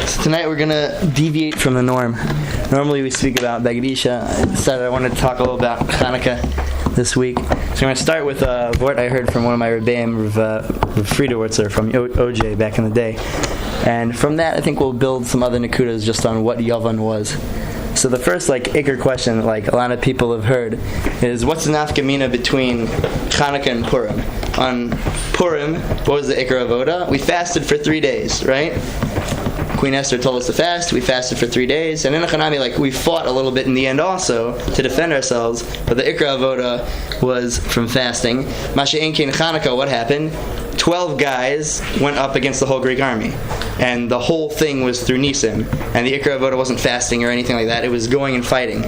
So tonight we're going to deviate from the norm. Normally we speak about Begadisha. I decided I wanted to talk a little about Chanukah this week. So I'm going to start with a word I heard from one of my Rebbeim, Friederwurzer from OJ back in the day. And from that I think we'll build some other Nakudas just on what Yavan was. So the first Iker question a lot of people have heard is, what's the nafkamina between Chanukah and Purim? On Purim, what was the Iker Avoda? We fasted for 3 days, right? Queen Esther told us to fast. We fasted for 3 days. And in Hanami, we fought a little bit in the end also to defend ourselves. But the Iker Avoda was from fasting. Masha Enki and Chanukah, what happened? 12 guys went up against the whole Greek army. And the whole thing was through Nisim. And the Iker Avoda wasn't fasting or anything like that. It was going and fighting.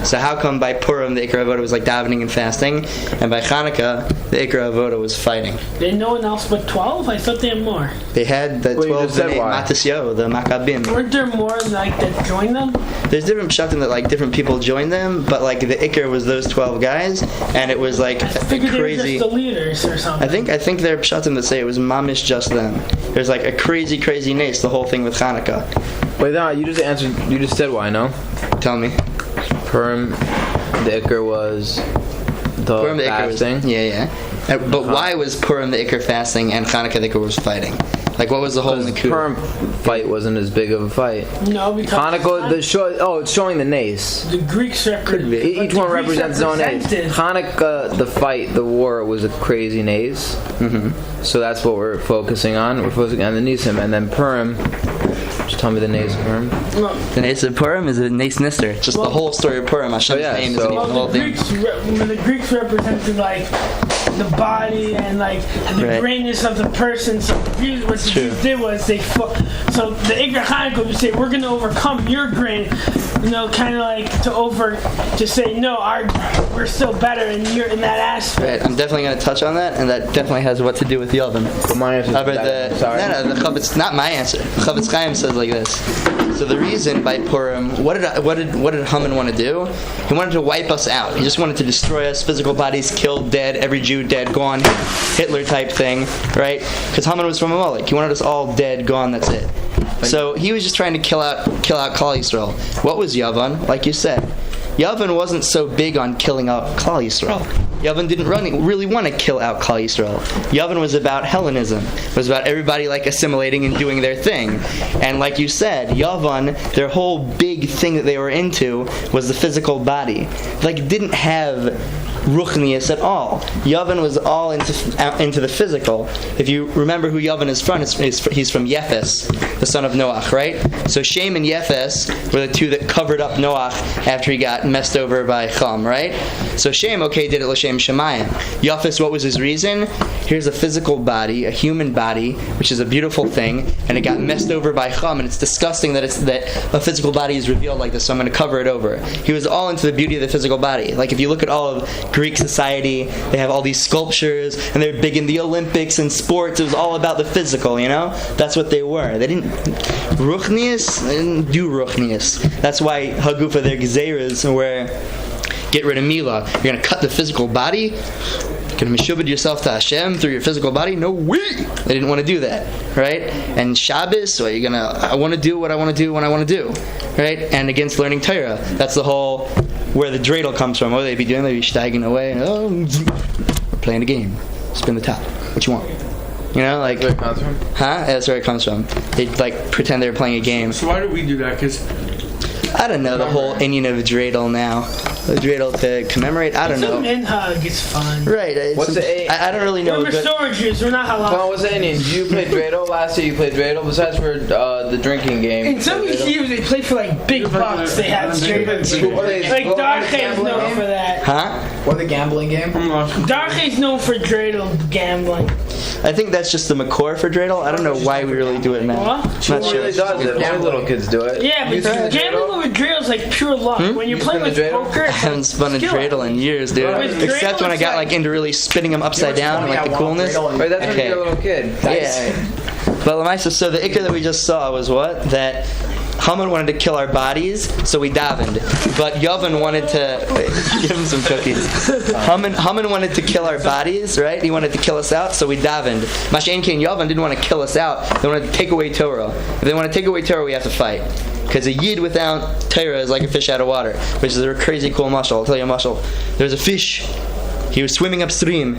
So how come by Purim the Iker Avoda was davening and fasting, and by Chanukah the Iker Avoda was fighting? Did no one else but 12? I thought they had more. They had the 12 Matisyo, the Maccabim. Weren't there more that joined them? There's different pshatim that different people joined them, but the Iker was those 12 guys, and it was I figured crazy. They were just the leaders or something. I think there are pshatim that say it was mamish just them. There's a crazy nace, the whole thing with Chanukah. Wait, no, you just said why, no? Tell me. Purim, the Iker was the Purim, the fasting. Iker was, yeah. But why was Purim the Iker fasting and Chanukah the Iker was fighting? What was the whole Nakuda? The Purim fight wasn't as big of a fight. No, because Chanukah, it's showing the nace. The Greeks represented. Each one represents its own nace. Chanukah, the fight, the war, was a crazy nace. Mm-hmm. So that's what we're focusing on. We're focusing on the Nisim, and then Purim. Just tell me the nace of Purim. The nace of Purim is a nace nister. Just the whole story of Purim. Hashem's name isn't even the whole thing. The Greeks represented the body and the greatness of the person. So what the Jews did was they fought. So the Iker Chanukah would say, we're going to overcome your grain. To say no, we're still better and you're in that aspect. Right, I'm definitely going to touch on that, and that definitely has what to do with Yavin. But my answer is the Chavetz, not my answer. Chavetz Chaim says like this. So the reason by Purim, what did Haman want to do? He wanted to wipe us out. He just wanted to destroy us, physical bodies, killed, dead, every Jew dead, gone, Hitler type thing, right? Because Haman was from Amalek. He wanted us all dead, gone, that's it. So he was just trying to kill out Klal Yisrael. What was Yavan? Like you said, Yavan wasn't so big on killing out Klal Yisrael. Yavan didn't really want to kill out Klal Yisrael. Yavan was about Hellenism. It was about everybody assimilating and doing their thing. And like you said, Yavan, their whole big thing that they were into was the physical body. It didn't have ruchnius at all. Yavan was all into the physical. If you remember who Yavan is from, he's from Yefes, the son of Noach, right? So Shem and Yefes were the two that covered up Noach after he got messed over by Cham, right? So Shem, did it l'shem Shemayim. Yefes, what was his reason? Here's a physical body, a human body, which is a beautiful thing, and it got messed over by Cham, and it's disgusting that a physical body is revealed like this, so I'm going to cover it over. He was all into the beauty of the physical body. If you look at all of Greek society, they have all these sculptures, and they're big in the Olympics and sports. It was all about the physical, That's what they were. They didn't do Ruchnius. That's why Hagufa, their Gezeras, were get rid of Mila. You're going to cut the physical body? You're going to meshubed yourself to Hashem through your physical body? No way! They didn't want to do that, right? And Shabbos, so you're going to, I want to do what I want to do when I want to do, right? And against learning Torah. That's the whole, where the dreidel comes from. What would they be doing? They'd be steiging away. We're playing a game. Spin the top. What you want? That's where it comes from? Huh? That's where it comes from. They pretend they're playing a game. So why do we do that? Because I don't know the whole Indian of dreidel now. The dreidel to commemorate. I don't know. It's a minhag. It's fun. Right. What's the I don't really know. We're Restorer Jews. We're not halal. Well, what's the Indian? Did you play dreidel last year? You played dreidel besides for the drinking game. In some yeshivas, they played for big bucks. They had dreidel. Darche is known for that. Huh? What, the gambling game? Darche is known for dreidel gambling. I think that's just the makor for dreidel. I don't know why we really do it now. What? I'm not sure. Really does it. Only little kids do it. Yeah, but gambling over dreidel is pure luck. When you're playing with poker, I haven't spun a dreidel in years, dude. Except when I got into really spinning them upside down and the coolness. Right, that's when you're a little kid. Yeah. But Lamaisa, so the Iker that we just saw was what? That Haman wanted to kill our bodies, so we davened. But Yavan wanted to give him some cookies. Haman wanted to kill our bodies, right? He wanted to kill us out, so we davened. Mashen King Yavan didn't want to kill us out. They wanted to take away Torah. If they want to take away Torah, we have to fight. Because a yid without Torah is like a fish out of water, which is a crazy cool mashal. I'll tell you a mashal. There's a fish. He was swimming upstream,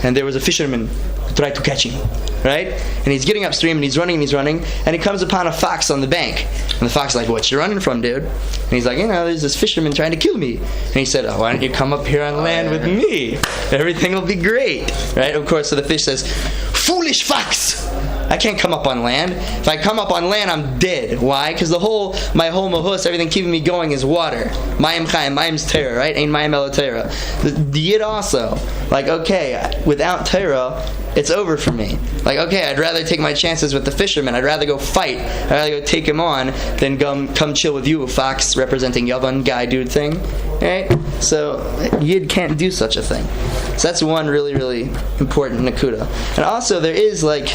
and there was a fisherman who tried to catch him. Right? And he's getting upstream, and he's running, and he comes upon a fox on the bank. And the fox is like, "What you running from, dude?" And he's like, "There's this fisherman trying to kill me." And he said, "Oh, why don't you come up here on land with me? Everything will be great." Right? Of course, so the fish says, "Foolish fox! I can't come up on land. If I come up on land, I'm dead. Why? Because my whole mahus, everything keeping me going is water. Mayim chayim, mayim's Torah, right? Ain't mayim ela Torah. The yid also, like, okay, without Torah, it's over for me. Like, okay, I'd rather take my chances with the fisherman. I'd rather go fight. I'd rather go take him on than come chill with you, fox representing Yavan, guy, dude thing. Right? So, yid can't do such a thing. So that's one really, really important nakuda. And also, there is, like,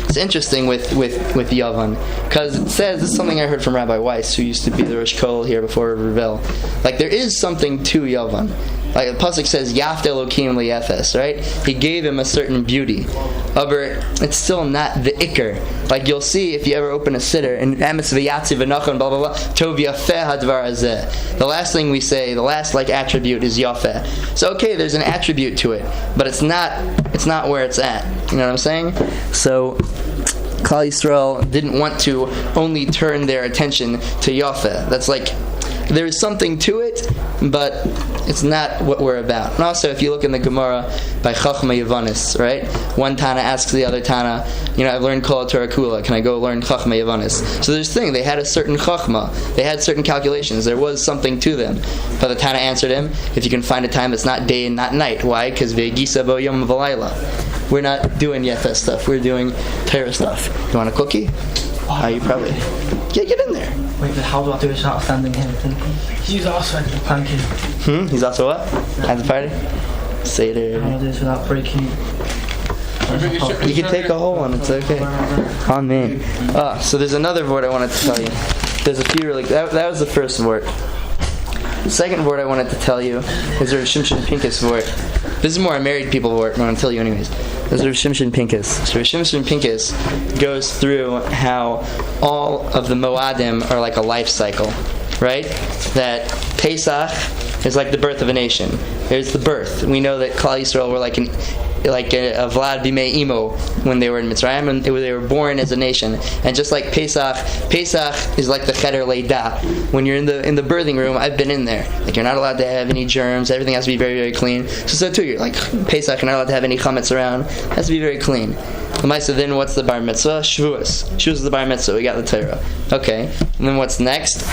it's interesting with Yavan, because it says, this is something I heard from Rabbi Weiss, who used to be the Rosh Kol here before Revel. Like, there is something to Yavan. Like the pasuk says, Yaft Elokim liyefes, right? He gave him a certain beauty. But it's still not the ikr. Like you'll see if you ever open a siddur, and Emes v'yatzi v'nachon, blah, blah, blah, tov yafeh hadvar hazeh. The last thing we say, the last attribute is yafeh. So okay, there's an attribute to it, but it's not where it's at. You know what I'm saying? So Klal Yisrael didn't want to only turn their attention to yafeh. That's like, there's something to it, but it's not what we're about. And also, if you look in the Gemara by Chachma Yavanis, right? One Tana asks the other Tana, I've learned Kol Torah Kula. Can I go learn Chachma Yavanis? So there's thing. They had a certain Chachma. They had certain calculations. There was something to them. But the Tana answered him, if you can find a time that's not day and not night. Why? Because Ve'gisa bo yom v'layla. We're not doing Yefes stuff. We're doing Torah stuff. You want a cookie? You probably... Get in there. Wait, but how do I do this without standing here thinking? He's also at the pumpkin. He's also what? At the party? Seder. How do I do this without breaking? You can take a whole one, it's okay. Amen. So there's another word I wanted to tell you. There's a few really... That was the first word. The second word I wanted to tell you is the Rav Shimshon Pincus word. This is more a married people word, I'm going to tell you anyways. This is Rav Shimshon Pincus. So Rav Shimshon Pincus goes through how all of the Moadim are like a life cycle, right? That Pesach is like the birth of a nation. There's the birth. We know that Klal Yisrael were like a Vlad Bimei Imo when they were in Mitzrayim, and they were born as a nation. And just like Pesach is like the Cheder Leida. When you're in the birthing room, I've been in there. Like you're not allowed to have any germs. Everything has to be very, very clean. So too, you're like Pesach, you're not allowed to have any chametz around. It has to be very clean. So then what's the bar mitzvah? Shavuos. Shavuos is the bar mitzvah. We got the Torah. Okay. And then what's next?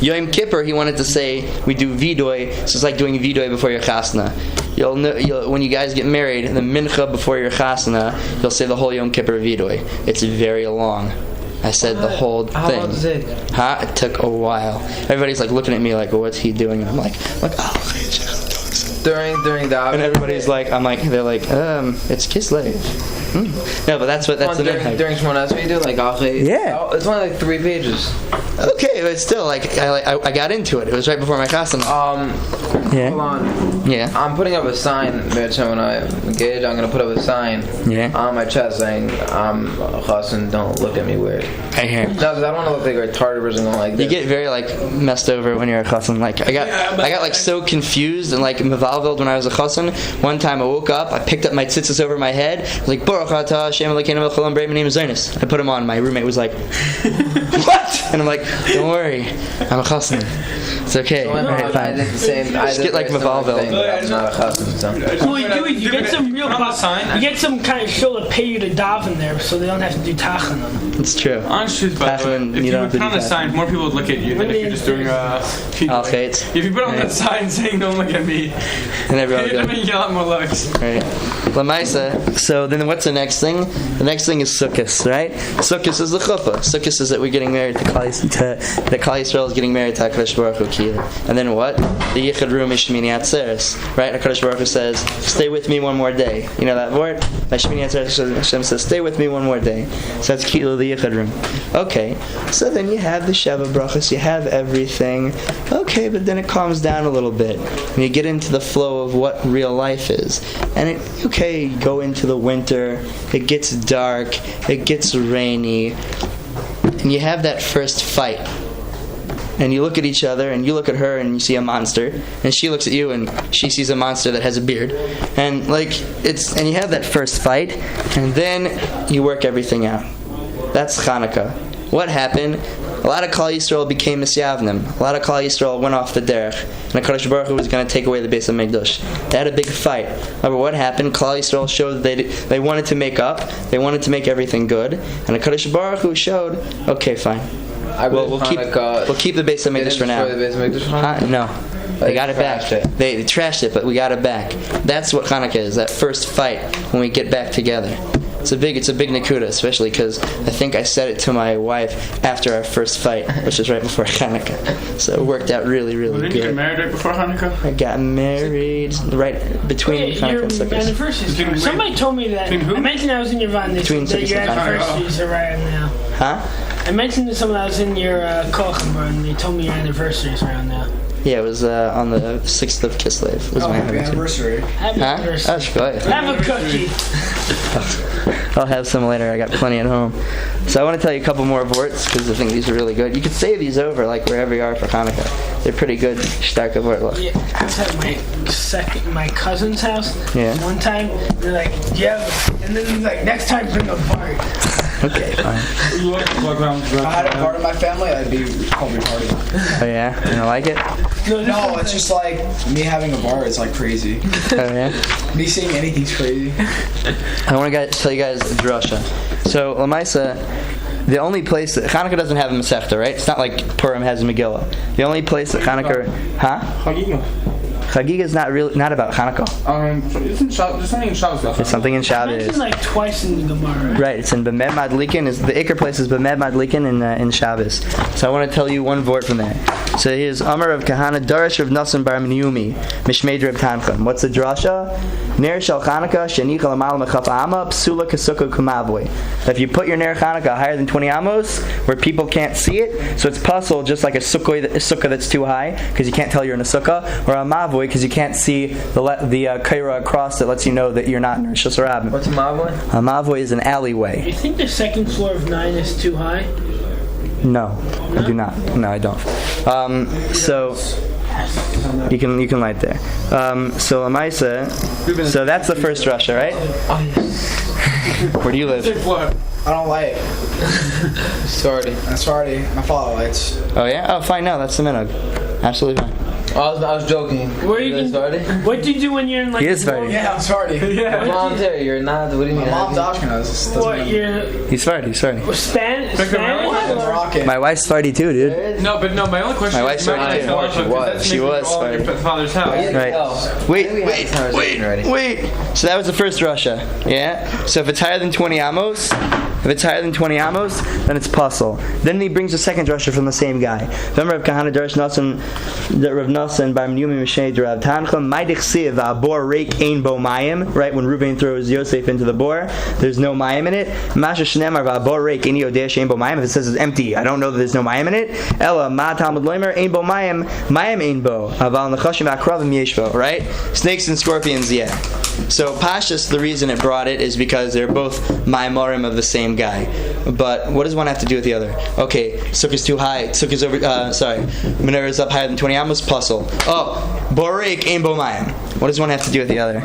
Yom Kippur, he wanted to say we do vidoy, so it's like doing vidoy before your chasna. You'll when you guys get married, the mincha before your chasna, you'll say the whole Yom Kippur vidoy. It's very long. I said the whole thing. How long does it? It took a while. Everybody's like looking at me like, well, what's he doing? And I'm like, During the and everybody's like, they're like, it's Kislev. No, but that's the during Shemona Esrei you do yeah. It's only like 3 pages. Okay, but still, I got into it. It was right before my chasana. Yeah. Hold on. Yeah. I'm putting up a sign. When I engage, I'm gonna put up a sign. Yeah. On my chest saying, "I'm a chassan. Don't look at me weird." I hear. No, because I don't want to look like a retarded person going like this. You get very messed over when you're a chassan. Like I got so confused and mevalveld when I was a chassan. One time I woke up, I picked up my tzitzis over my head. I was like, Baruch atah Hashem Elokeinu melech haolam brei b'nei Zionis. I put them on. My roommate was like, what? And I'm like, don't worry, I'm a chassan. It's okay. So fine. I did the same. Just get like mevalveld. I'm not a chassan. So. You get some real sign. You get some kind of show to pay you to daven there, so they don't have to do tachan on them. It's true. Honest truth, by the way, if you would put on a sign, more people would look at you than if you're just doing if you put on that sign saying "Don't look at me," and everyone you get a lot more looks. Right. Lamaisa. So then, what's the next thing? The next thing is Sukkos, right? Sukkos is the chuppah. Sukkos is that we're getting married to Klal Yisrael. the Klal Yisrael is getting married to HaKadosh Baruch Hu Kiyah. And then what? The Yichud Rum is Shmini Atzeres, right? HaKadosh Baruch Hu says, stay with me one more day. You know that word? By Shmini Atzeres, Hashem says, stay with me one more day. So that's Kiyah, the Yichud Rum. Okay, so then you have the Sheva Brachos, you have everything. Okay, but then it calms down a little bit. And you get into the flow of what real life is. And you go into the winter, it gets dark, it gets rainy, and you have that first fight. And you look at each other, and you look at her, and you see a monster, and she looks at you, and she sees a monster that has a beard, and and you have that first fight, and then you work everything out. That's Chanukah. What happened? A lot of Klal Yisrael became Misyavnim. A lot of Klal Yisrael went off the derech, and HaKadosh Baruch Hu was going to take away the Beis HaMikdash. They had a big fight. However, what happened? Klal Yisrael showed that they wanted to make up. They wanted to make everything good, and HaKadosh Baruch Hu showed, okay, fine. We'll keep the Beis HaMikdash for now. No. They got it back. They trashed it, but we got it back. That's what Chanukah is, that first fight when we get back together. It's a big nekuda, especially because I think I said it to my wife after our first fight, which was right before Chanukah. So it worked out really, really good. Did you get married right before Chanukah? I got married right between Chanukah and Sukkot. Somebody told me that. I mentioned I was in your van that your anniversaries are right now. Huh? I mentioned to someone I was in your Chaburah, and they told me your anniversary is around now. Yeah, it was on the 6th of Kislev. It was my anniversary. Happy anniversary. That's good. Have a cookie. I'll have some later. I got plenty at home. So I want to tell you a couple more vorts because I think these are really good. You could say these over wherever you are for Hanukkah. They're pretty good. Starka vort. Yeah, I was at my cousin's house. Yeah. One time they're like, yeah, and then like next time bring a vort. Okay, fine. If I had a part of my family, I'd be probably party. Oh yeah, you don't like it? No, it's just like me having a bar is like crazy. Oh yeah. Me seeing anything's crazy. I want to tell you guys a drasha. So Lamaisa, the only place that Chanukah doesn't have a Masechta, right? It's not like Purim has a Megillah. The only place that Chanukah, Chagiga is not about Chanukah. There's something in Shabbos. There's something in Shabbos. It's like twice in the Gemara. Right, it's in B'med Madlikin. The Iker place is B'med Madlikin in Shabbos. So I want to tell you one vort from there. So here's Amar of Kahana Darash Rav Nassan Bar Miniumi Mishmeid Reb Tanchum. What's the drasha? Ner Shal Chanukah Shenicha Lamal Mechaf Ama Psula Kesukah Kumavoi. If you put your Ner Chanukah higher than 20 amos, where people can't see it, so it's puzzle just like a sukkah that's too high because you can't tell you're in a sukkah, or a mavoi because you can't see the kaira across that lets you know that you're not in Rishus Harabim. What's a mavoi? A mavoi is an alleyway. Do you think the second floor of 9 is too high? No, I do not. No, I don't. So you can light there. So Lamaisa. So that's the first Russia, right? Oh yes. Where do you live? I don't light. Sorry. My father lights. Oh yeah? Oh fine, no, that's the minhag. Absolutely fine. I was joking. What do you do when you're in like? He is Svardi. Yeah, I'm sorry. Yeah. Voluntary, you're not. What do you mean? My mom's Ashkenaz. What you're? He's Svardi. Spanish? My wife's Svardi too, dude. No, my only question. My wife's Svardi too. She was Svardi. Father's house. Right. Wait. So that was the first Russia. Yeah. So if it's higher than 20 amos, then it's puzzle. Then he brings a second Russia from the same guy. Remember Rav Kahana Darash Rav Nassan Bar Miniumi Mishmeid Rav Tanchum Maidich Siv Abor Reik Ein Bo Mayim. Right when Reuven throws Yosef into the bor, there's no mayim in it. Masha Shnemar Abor Reik Ein Yodeh Shein Bo Mayim. If it says it's empty, I don't know that there's no mayim in it. Ella Ma Talmud Loimer Ein Bo Mayim Ein Bo Aval Nechashim Akravim Yeshbo. Right? Snakes and scorpions, yeah. So Pashas, the reason it brought it is because they're both Maimarim of the same guy. But what does one have to do with the other? Okay, Sukkah's too high. Sukkah's Menorah's up higher than 20 amos. Puzzle. Oh, Borek Ein Bo Mayim. What does one have to do with the other?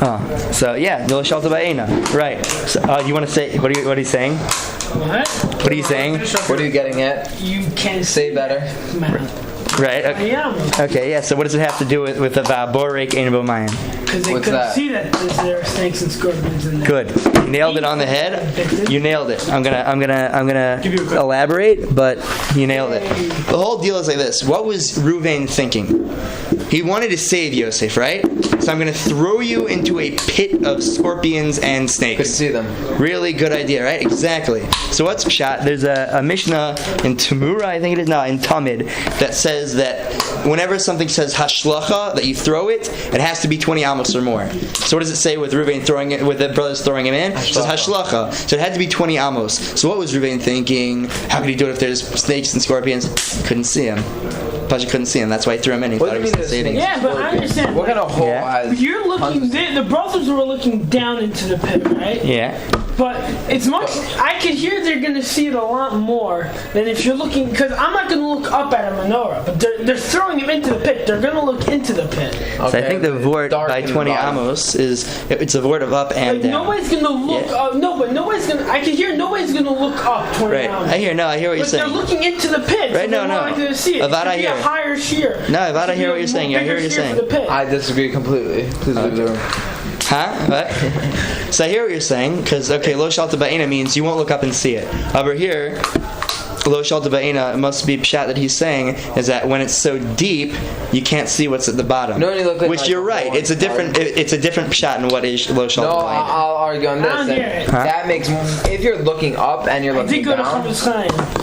Oh, so yeah, Nila Shalta Ba'ena. Right. So, you want to say what are you saying? What? What are you saying? What are you getting at? You can say better. Right. Okay. Okay. Yeah. So what does it have to do with the Borek Ein Bo Mayim? Because they couldn't see that there are snakes and scorpions in there. Good. You nailed it on the head. You nailed it. I'm gonna elaborate, but you nailed it. The whole deal is like this. What was Reuven thinking? He wanted to save Yosef, right? So I'm gonna throw you into a pit of scorpions and snakes. Could see them. Really good idea, right? Exactly. So what's pshat? There's a Mishnah in Chaburah, I think it is now, in Tamid, that says that whenever something says hashlacha, that you throw it, it has to be 20 amos or more. So what does it say with Reuven throwing it, with the brothers throwing him in? It says hashlacha. So it had to be 20 amos. So what was Reuven thinking? How could he do it if there's snakes and scorpions? Couldn't see him. Pasha couldn't see him. That's why he threw him in. He thought he was saving. Yeah, but I understand. What kind of hole? Yeah. You're looking. The brothers were looking down into the pit, right? Yeah. But it's much. I can hear they're going to see it a lot more than if you're looking. Because I'm not going to look up at a menorah, but they're throwing him into the pit. They're going to look into the pit. Okay. So I think the vort by 20 amos it's a vort of up and down. Nobody's going to look up. No, but nobody's going to. I can hear nobody's going to look up 20 amos. I hear what you're saying. But they're looking into the pit. Right? So they're not going to see it. Avad, I hear. A higher shear. No, Avad, I hear what you're saying. I hear what you're saying. I disagree completely. Please leave the room. Huh? What? So I hear what you're saying, because, okay, lo shalta ba'ina means you won't look up and see it. Over here, lo shalta ba'ina, it must be pshat that he's saying is that when it's so deep, you can't see what's at the bottom. No, you look like which you're right. It's a different pshat in what is lo shalta ba'ina. I'll argue on this. That makes if you're looking up and you're looking down.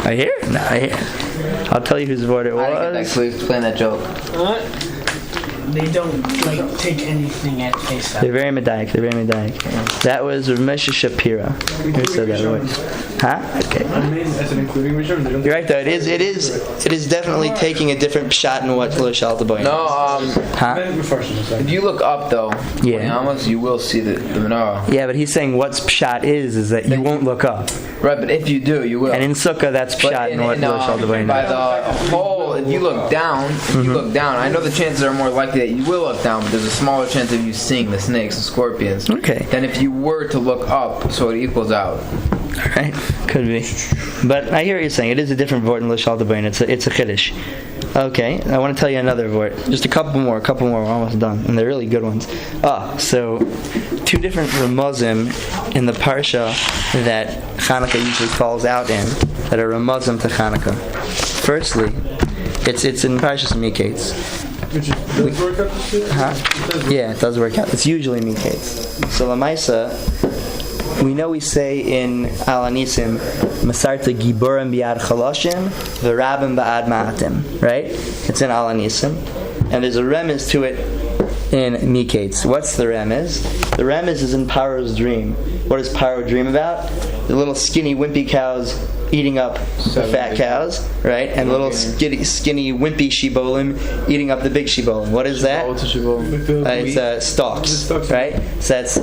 I hear. No, I hear. I'll tell you whose word it was. I didn't get that clue. Explain that joke. What? They don't take anything at face value. They're very medayik. That was Rav Moshe Shapira who said that word. Huh? Okay. You're right though. It is definitely taking a different shot in what lo shalta ba'ina. No. If you look up though, almost you will see the menorah. Yeah, but he's saying what's pshat is that you won't look up. Right, but if you do, you will. And in sukkah, that's pshat in what lo shalta ba'ina. By the whole, if you look down, I know the chances are more likely that you will look down, but there's a smaller chance of you seeing the snakes and scorpions. Okay. Than if you were to look up, so it equals out. Alright, could be. But I hear what you're saying. It is a different vort in lo shalta ba'ina. It's a chiddush. Okay, I want to tell you another vort. Just a couple more. We're almost done, and they're really good ones. So two different ramazim in the parsha that Chanukah usually falls out in, that are ramazim to Chanukah. Firstly, it's in Parshas Miketz. Yeah, it does work out. It's usually Miketz. So Lamaisa, we know we say in Al Anisim, Masarta Giborim Biad Chaloshim, V'Rabim Ba'ad Ma'atim. Right? It's in Al Anisim. And there's a remez to it in Miketz. What's the remez? The remez is in Paro's dream. What does Paro dream about? The little skinny, wimpy cows eating up the fat cows, right? And little skinny, wimpy shibolim eating up the big shibolim. What is that? It's stalks, right? So that's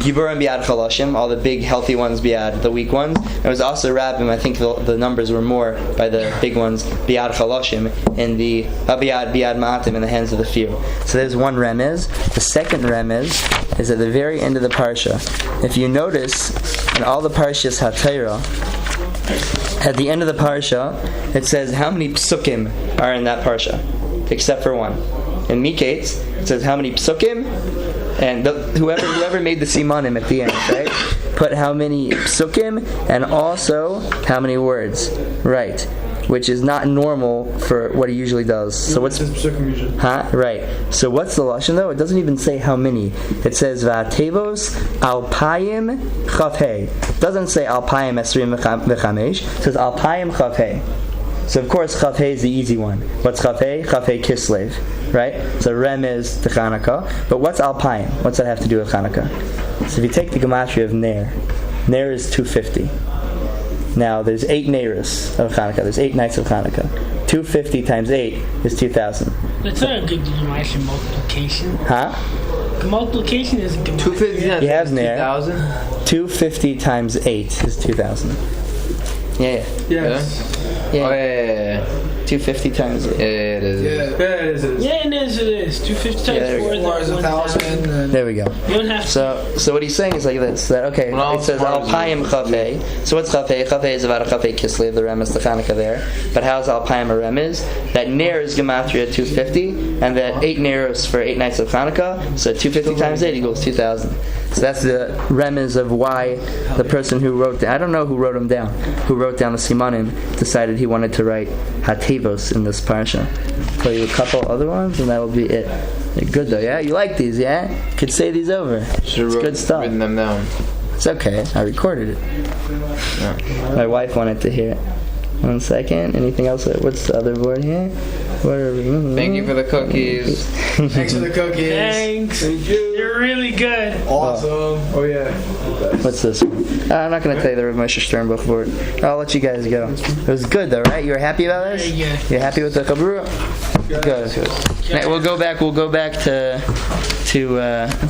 Giburim biad chaloshim, all the big healthy ones biad the weak ones. There was also rabbim, I think the numbers were more by the big ones, biad chaloshim, and the biad ma'atim in the hands of the few. So there's one remez. The second remez is at the very end of the parsha. If you notice, in all the parshas HaTorah, at the end of the parsha, it says how many psukim are in that parsha, except for one. In Miketz, it says how many psukim, and whoever made the simanim at the end, right? Put how many psukim and also how many words, right? Which is not normal for what he usually does. So what's psukim usually? Right. So what's the lashon though? It doesn't even say how many. It says va'tevos alpayim chafhei. It doesn't say alpayim esrim v'chamesh. It says alpayim chafhei. So of course chafhei is the easy one. What's chafhei? Chafhei Kislev. Right? So remez to Chanukah. But what's alpayim? What's that have to do with Chanukah? So if you take the gematria of Ner is 250. Now there's 8 Neiros of Chanukah. There's 8 nights of Chanukah. 250 times 8 is 2,000. That's not a good gematria multiplication. The multiplication is a good. 250 times 8 is 2,000. 250 times 8 is 2,000. Yeah. Yes. Oh, yeah. 250 times 8. Yeah, it is. Yeah, it is. 250 times 4 is 1,000. There we go. You don't have to. So what he's saying is like this. That okay? It says Alpayim Chafei. So what's Chafei? Chafei is about a Chafei Kislev, the Remez, the Chanukah there. But how's Alpayim a Remez? That Ner is Gematria 250, and that 8 Neros for 8 nights of Chanukah. So 250 times 8 equals 2,000. So that's the remez of why the person who wrote down, I don't know who wrote the Simanim, decided he wanted to write Hatevos in this parsha. I'll tell you a couple other ones and that'll be it. They're good though, yeah? You like these, yeah? Could say these over. It's good stuff. Written them down. It's okay, I recorded it. Yeah. My wife wanted to hear it. 1 second. Anything else? What's the other board here? Thank you for the cookies. Thanks for the cookies. Thanks. Thank you. You're really good. Awesome. Oh yeah. What's this one? I'm not going to tell you the Rav Moshe Sternbuch board. I'll let you guys go. It was good though, right? You were happy about this? Yeah. You're happy with the Chaburah? Good. We'll go back to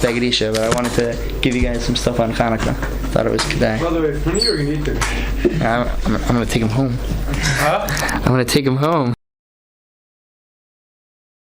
Begadisha, but I wanted to give you guys some stuff on Chanukah. Thought it was Kedai. By the way, when are you going to eat them? I'm going to take him home. Huh? I'm going to take him home.